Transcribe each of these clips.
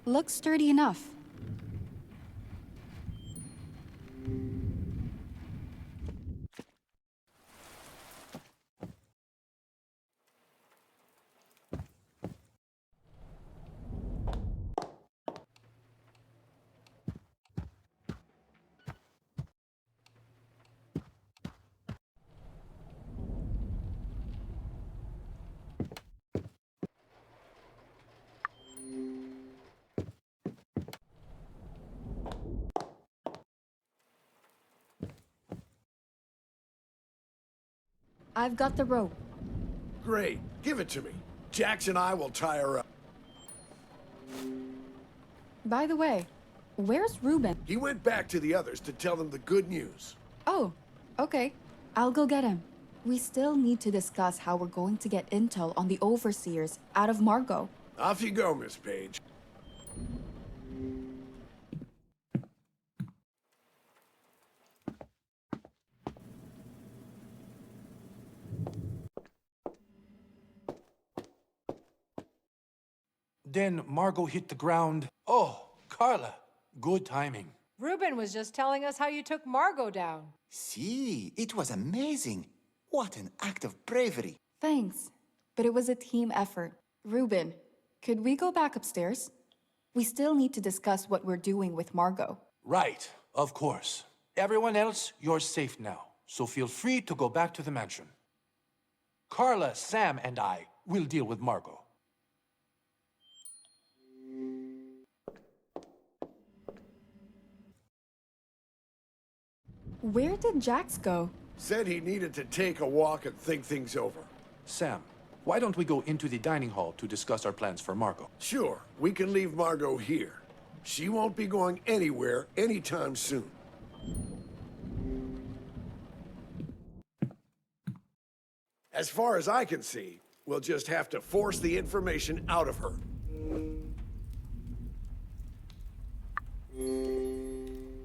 Looks sturdy enough. I've got the rope. Great. Give it to me. Jax and I will tie her up. By the way, where's Ruben? He went back to the others to tell them the good news. Oh, okay. I'll go get him. We still need to discuss how we're going to get intel on the Overseers out of Margot. Off you go, Miss Page. Then Margot hit the ground. Oh, Carla, good timing. Ruben was just telling us how you took Margot down. See, it was amazing. What an act of bravery. Thanks, but it was a team effort. Ruben, could we go back upstairs? We still need to discuss what we're doing with Margot. Right, of course. Everyone else, you're safe now, so feel free to go back to the mansion. Carla, Sam, and I will deal with Margot. Where did Jax go? Said he needed to take a walk and think things over. Sam, why don't we go into the dining hall to discuss our plans for Margot? Sure, we can leave Margot here. She won't be going anywhere anytime soon. As far as I can see, we'll just have to force the information out of her.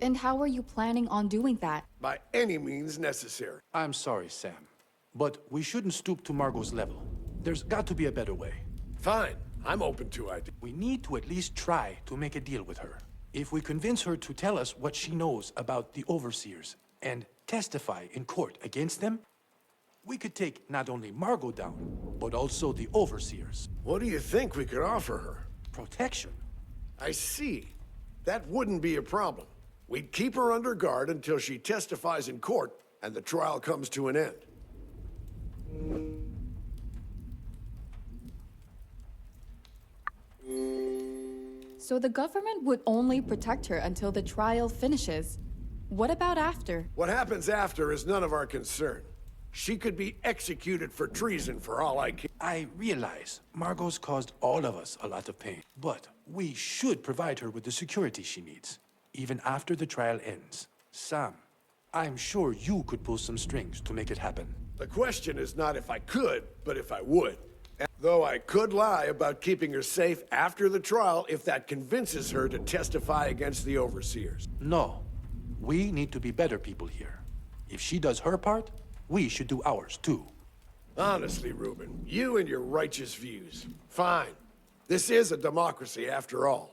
And how are you planning on doing that? By any means necessary. I'm sorry, Sam, but we shouldn't stoop to Margot's level. There's got to be a better way. Fine, I'm open to ideas. We need to at least try to make a deal with her. If we convince her to tell us what she knows about the Overseers and testify in court against them, we could take not only Margot down, but also the Overseers. What do you think we could offer her? Protection. I see. That wouldn't be a problem. We'd keep her under guard until she testifies in court and the trial comes to an end. So the government would only protect her until the trial finishes. What about after? What happens after is none of our concern. She could be executed for treason for all I care. I realize Margot's caused all of us a lot of pain, but we should provide her with the security she needs, even after the trial ends. Sam, I'm sure you could pull some strings to make it happen. The question is not if I could, but if I would. Though I could lie about keeping her safe after the trial if that convinces her to testify against the Overseers. No, we need to be better people here. If she does her part, we should do ours too. Honestly, Ruben, you and your righteous views. Fine. This is a democracy after all.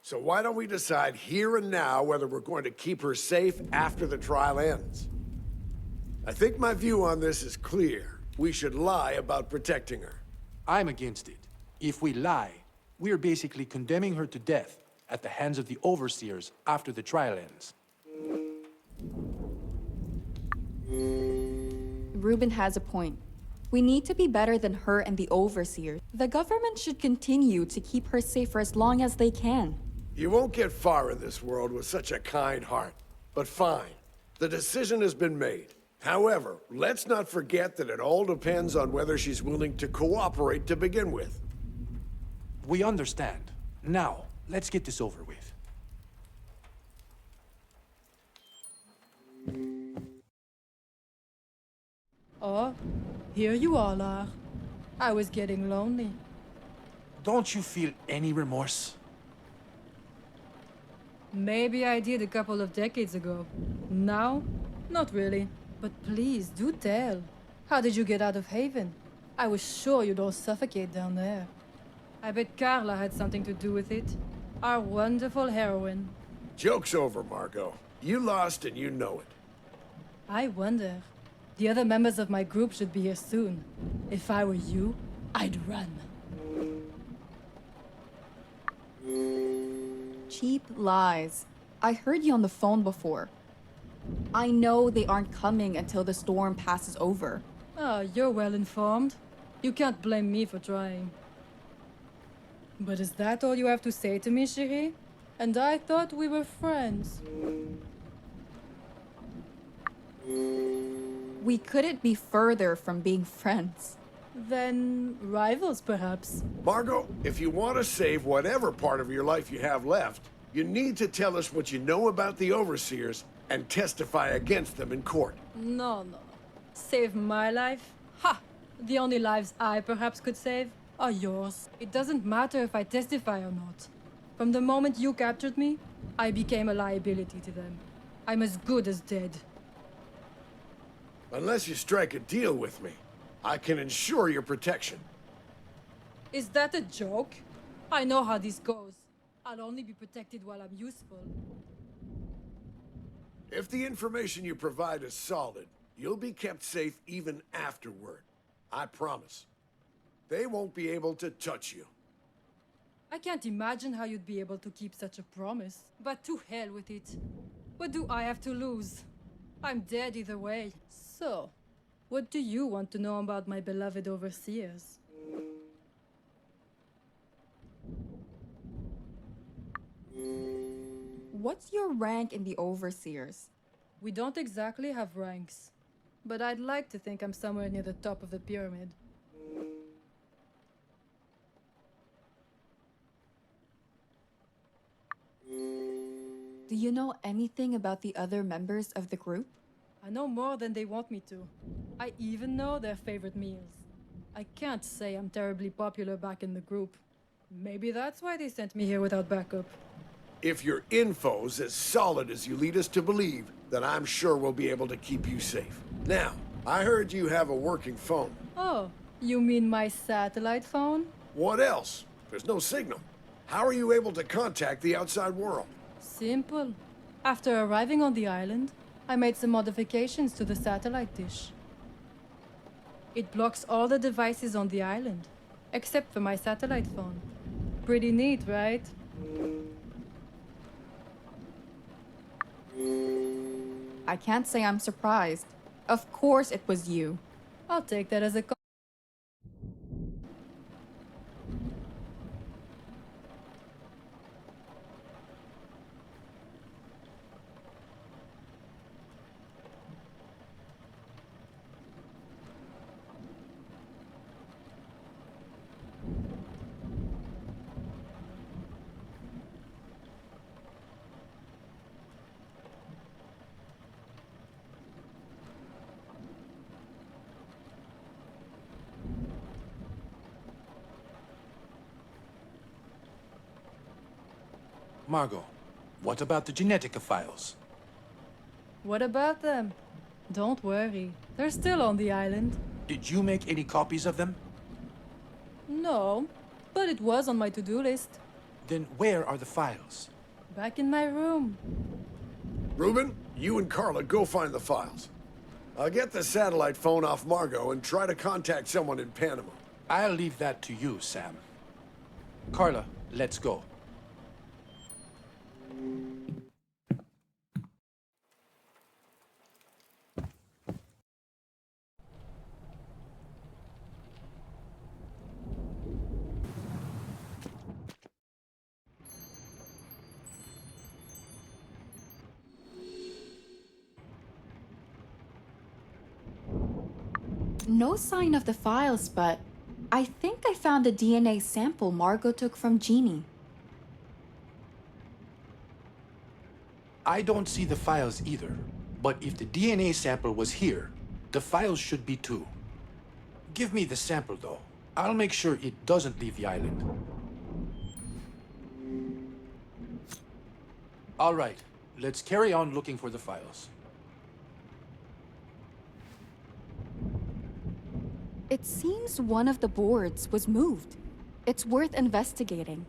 So why don't we decide here and now whether we're going to keep her safe after the trial ends? I think my view on this is clear. We should lie about protecting her. I'm against it. If we lie, we're basically condemning her to death at the hands of the Overseers after the trial ends. Ruben has a point. We need to be better than her and the Overseers. The government should continue to keep her safe for as long as they can. You won't get far in this world with such a kind heart. But fine. The decision has been made. However, let's not forget that it all depends on whether she's willing to cooperate to begin with. We understand. Now, let's get this over with. Oh, here you all are. I was getting lonely. Don't you feel any remorse? Maybe I did a couple of decades ago. Now, not really. But please, do tell. How did you get out of Haven? I was sure you'd all suffocate down there. I bet Carla had something to do with it. Our wonderful heroine. Joke's over, Margot. You lost and you know it. I wonder. The other members of my group should be here soon. If I were you, I'd run. Cheap lies. I heard you on the phone before. I know they aren't coming until the storm passes over. Ah, you're well informed. You can't blame me for trying. But is that all you have to say to me, Cherie? And I thought we were friends. We couldn't be further from being friends. Then rivals, perhaps. Margot, if you want to save whatever part of your life you have left, you need to tell us what you know about the Overseers and testify against them in court. No. Save my life? Ha! The only lives I perhaps could save are yours. It doesn't matter if I testify or not. From the moment you captured me, I became a liability to them. I'm as good as dead. Unless you strike a deal with me, I can ensure your protection. Is that a joke? I know how this goes. I'll only be protected while I'm useful. If the information you provide is solid, you'll be kept safe even afterward. I promise. They won't be able to touch you. I can't imagine how you'd be able to keep such a promise. But to hell with it. What do I have to lose? I'm dead either way. So, what do you want to know about my beloved Overseers? What's your rank in the Overseers? We don't exactly have ranks. But I'd like to think I'm somewhere near the top of the pyramid. Do you know anything about the other members of the group? I know more than they want me to. I even know their favorite meals. I can't say I'm terribly popular back in the group. Maybe that's why they sent me here without backup. If your info's as solid as you lead us to believe, then I'm sure we'll be able to keep you safe. Now, I heard you have a working phone. Oh, you mean my satellite phone? What else? There's no signal. How are you able to contact the outside world? Simple. After arriving on the island, I made some modifications to the satellite dish. It blocks all the devices on the island, except for my satellite phone. Pretty neat, right? I can't say I'm surprised. Of course it was you. I'll take that as a Margot, what about the Genetica files? What about them? Don't worry. They're still on the island. Did you make any copies of them? No, but it was on my to-do list. Then where are the files? Back in my room. Reuben, you and Carla go find the files. I'll get the satellite phone off Margot and try to contact someone in Panama. I'll leave that to you, Sam. Carla, let's go. No sign of the files, but I think I found a DNA sample Margot took from Jeannie. I don't see the files either, but if the DNA sample was here, the files should be too. Give me the sample, though. I'll make sure it doesn't leave the island. All right, let's carry on looking for the files. It seems one of the boards was moved. It's worth investigating.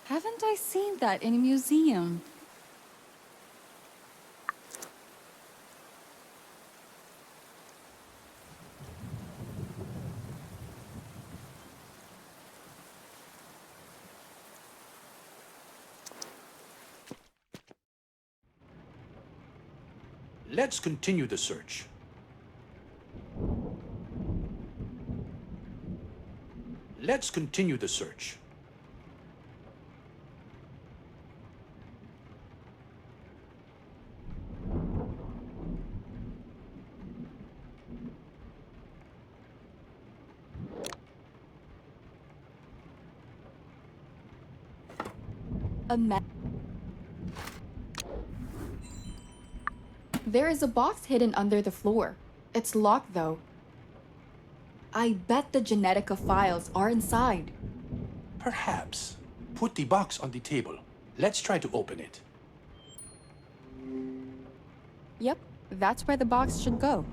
Haven't I seen that in a museum? Let's continue the search. Let's continue the search. A map. There is a box hidden under the floor. It's locked though. I bet the Genetica files are inside. Perhaps. Put the box on the table. Let's try to open it. Yep, that's where the box should go.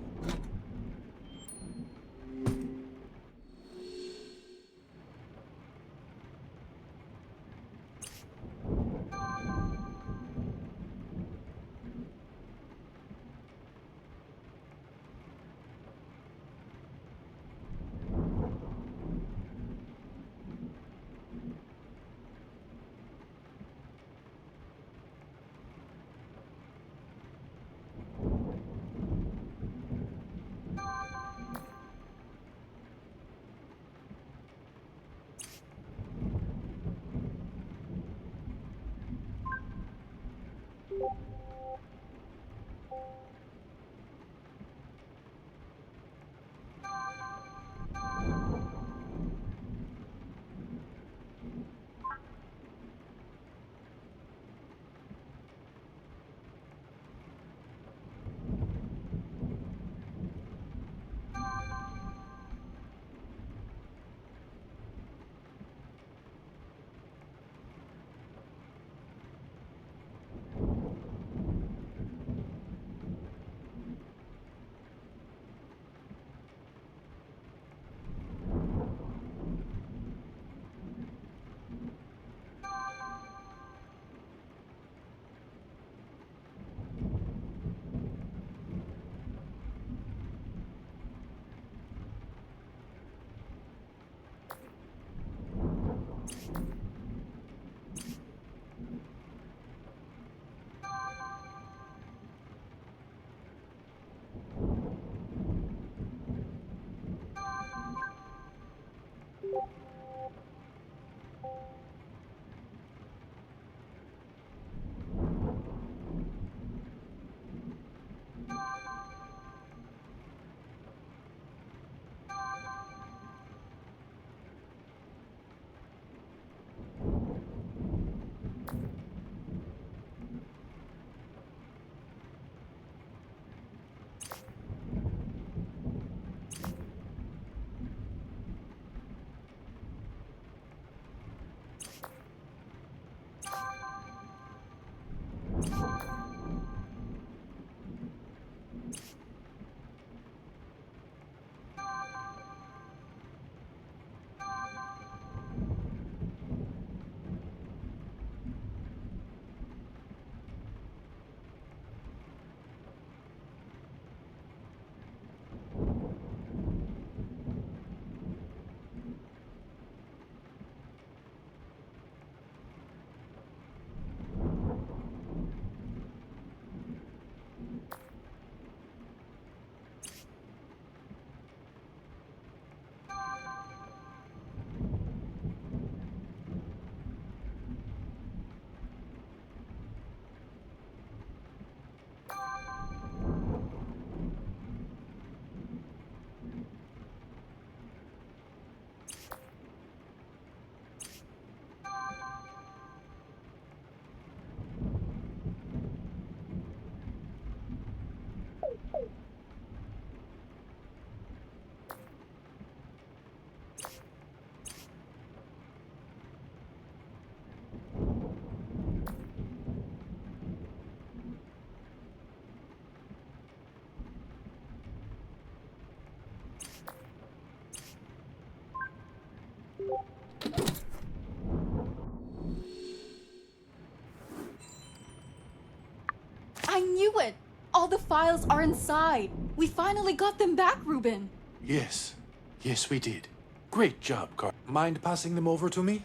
knew it! All the files are inside! We finally got them back, Ruben! Yes. Yes, we did. Great job, Carl. Mind passing them over to me?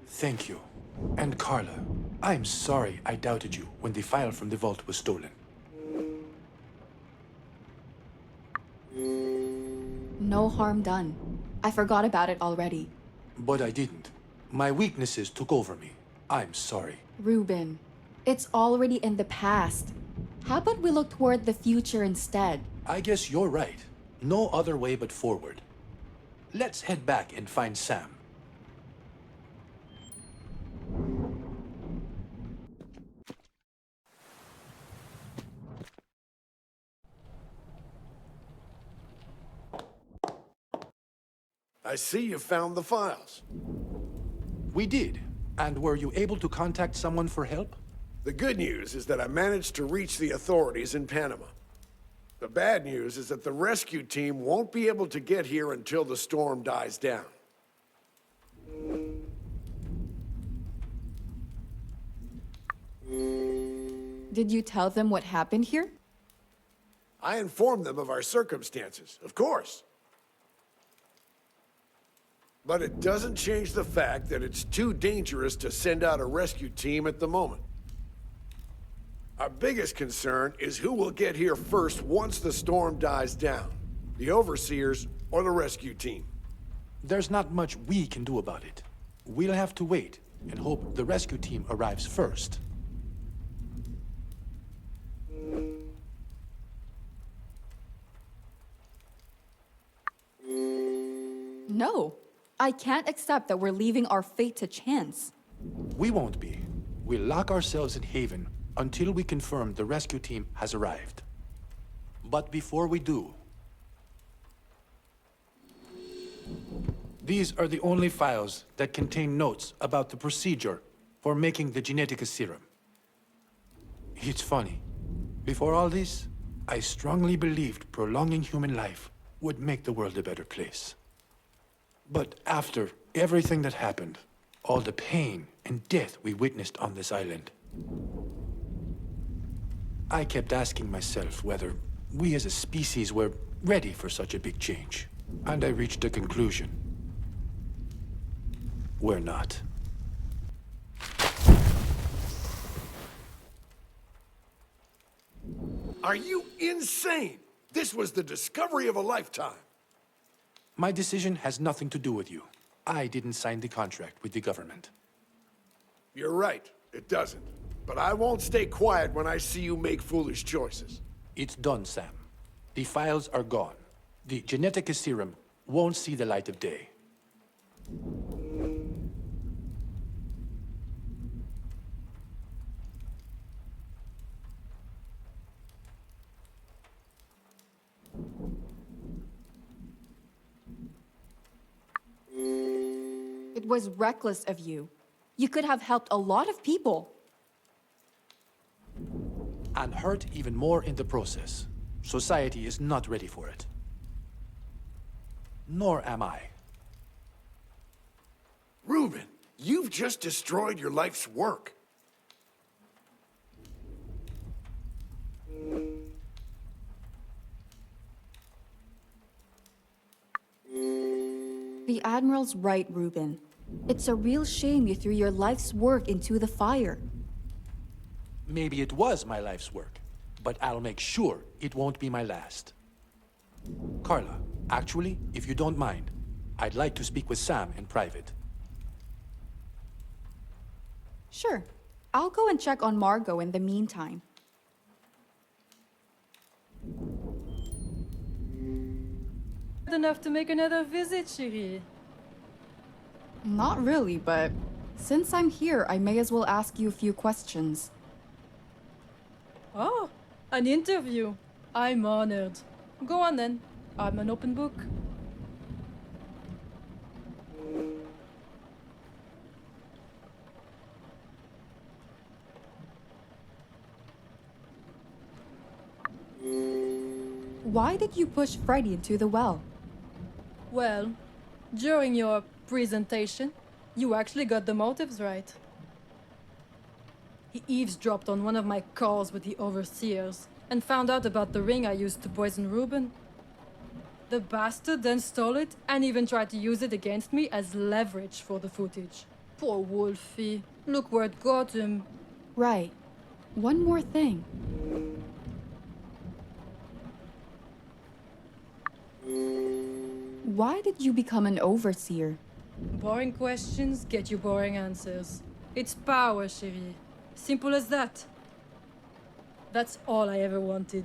Thank you. And Carla, I'm sorry I doubted you when the file from the vault was stolen. No harm done. I forgot about it already. But I didn't. My weaknesses took over me. I'm sorry. Ruben, it's already in the past. How about we look toward the future instead? I guess you're right. No other way but forward. Let's head back and find Sam. I see you found the files. We did. And were you able to contact someone for help? The good news is that I managed to reach the authorities in Panama. The bad news is that the rescue team won't be able to get here until the storm dies down. Did you tell them what happened here? I informed them of our circumstances, of course. But it doesn't change the fact that it's too dangerous to send out a rescue team at the moment. Our biggest concern is who will get here first once the storm dies down. The overseers or the rescue team. There's not much we can do about it. We'll have to wait and hope the rescue team arrives first. No. I can't accept that we're leaving our fate to chance. We won't be. We'll lock ourselves in Haven until we confirm the rescue team has arrived. But before we do, these are the only files that contain notes about the procedure for making the Genetica serum. It's funny. Before all this, I strongly believed prolonging human life would make the world a better place. But after everything that happened, all the pain and death we witnessed on this island, I kept asking myself whether we as a species were ready for such a big change. And I reached a conclusion. We're not. Are you insane? This was the discovery of a lifetime. My decision has nothing to do with you. I didn't sign the contract with the government. You're right, it doesn't. But I won't stay quiet when I see you make foolish choices. It's done, Sam. The files are gone. The Genetica serum won't see the light of day. It was reckless of you. You could have helped a lot of people. And hurt even more in the process. Society is not ready for it. Nor am I. Ruben, you've just destroyed your life's work. The Admiral's right, Ruben. It's a real shame you threw your life's work into the fire. Maybe it was my life's work, but I'll make sure it won't be my last. Carla, actually, if you don't mind, I'd like to speak with Sam in private. Sure. I'll go and check on Margot in the meantime. Enough to make another visit, chérie. Not really, but since I'm here, I may as well ask you a few questions. Oh, an interview. I'm honored. Go on then. I'm an open book. Why did you push Freddy into the well? Well, during your presentation, you actually got the motives right. He eavesdropped on one of my calls with the overseers and found out about the ring I used to poison Reuben. The bastard then stole it and even tried to use it against me as leverage for the footage. Poor Wolfie. Look where it got him. Right. One more thing. Why did you become an overseer? Boring questions get you boring answers. It's power, chérie. Simple as that. That's all I ever wanted.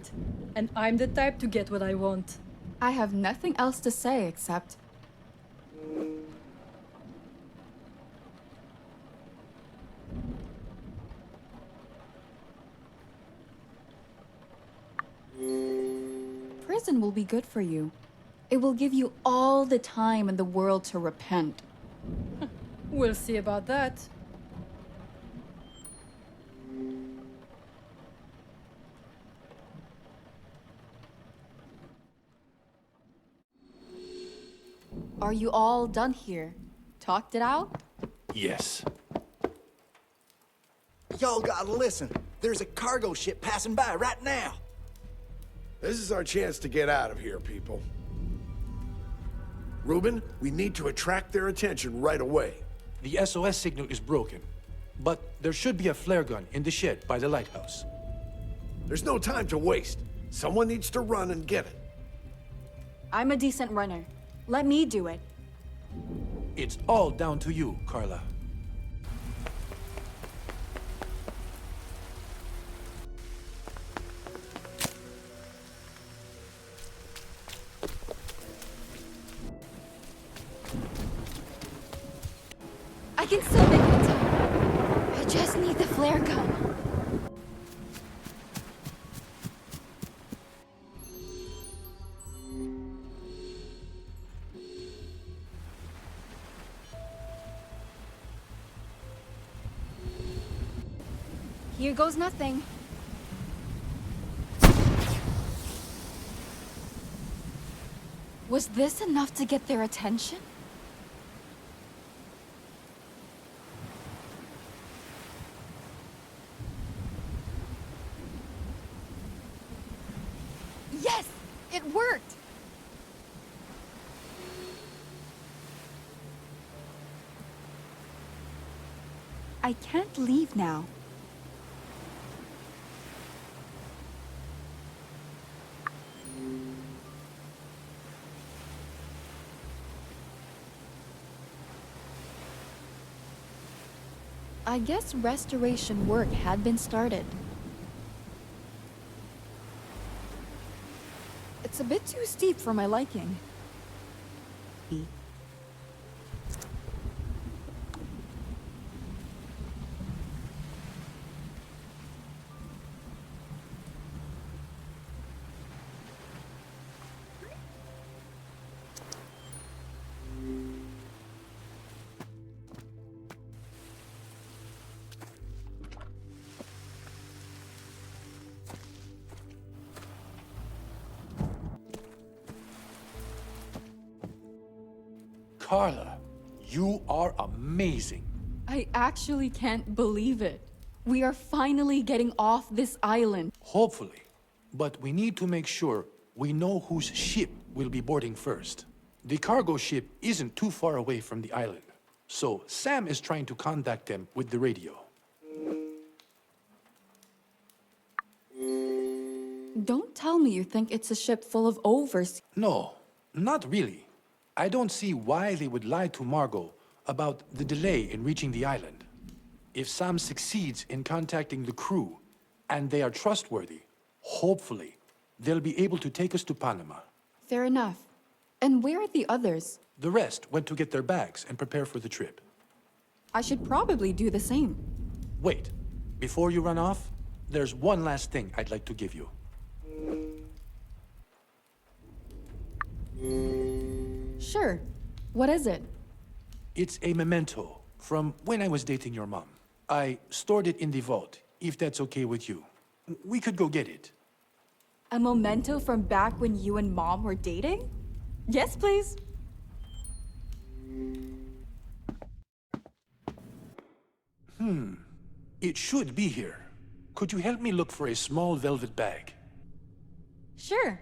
And I'm the type to get what I want. I have nothing else to say except... Prison will be good for you. It will give you all the time in the world to repent. We'll see about that. Are you all done here? Talked it out? Yes. Y'all gotta listen. There's a cargo ship passing by right now. This is our chance to get out of here, people. Reuben, we need to attract their attention right away. The SOS signal is broken, but there should be a flare gun in the shed by the lighthouse. There's no time to waste. Someone needs to run and get it. I'm a decent runner. Let me do it. It's all down to you, Carla. I can still make it. I just need the flare gun. Here goes nothing. Was this enough to get their attention? Yes! It worked! I can't leave now. I guess restoration work had been started. It's a bit too steep for my liking. Carla, you are amazing. I actually can't believe it. We are finally getting off this island. Hopefully. But we need to make sure we know whose ship will be boarding first. The cargo ship isn't too far away from the island, so Sam is trying to contact them with the radio. Don't tell me you think it's a ship full of overseers. No, not really. I don't see why they would lie to Margot about the delay in reaching the island. If Sam succeeds in contacting the crew, and they are trustworthy, hopefully, they'll be able to take us to Panama. Fair enough. And where are the others? The rest went to get their bags and prepare for the trip. I should probably do the same. Wait, before you run off, there's one last thing I'd like to give you. Sure. What is it? It's a memento from when I was dating your mom. I stored it in the vault, if that's okay with you. We could go get it. A memento from back when you and Mom were dating? Yes, please. It should be here. Could you help me look for a small velvet bag? Sure.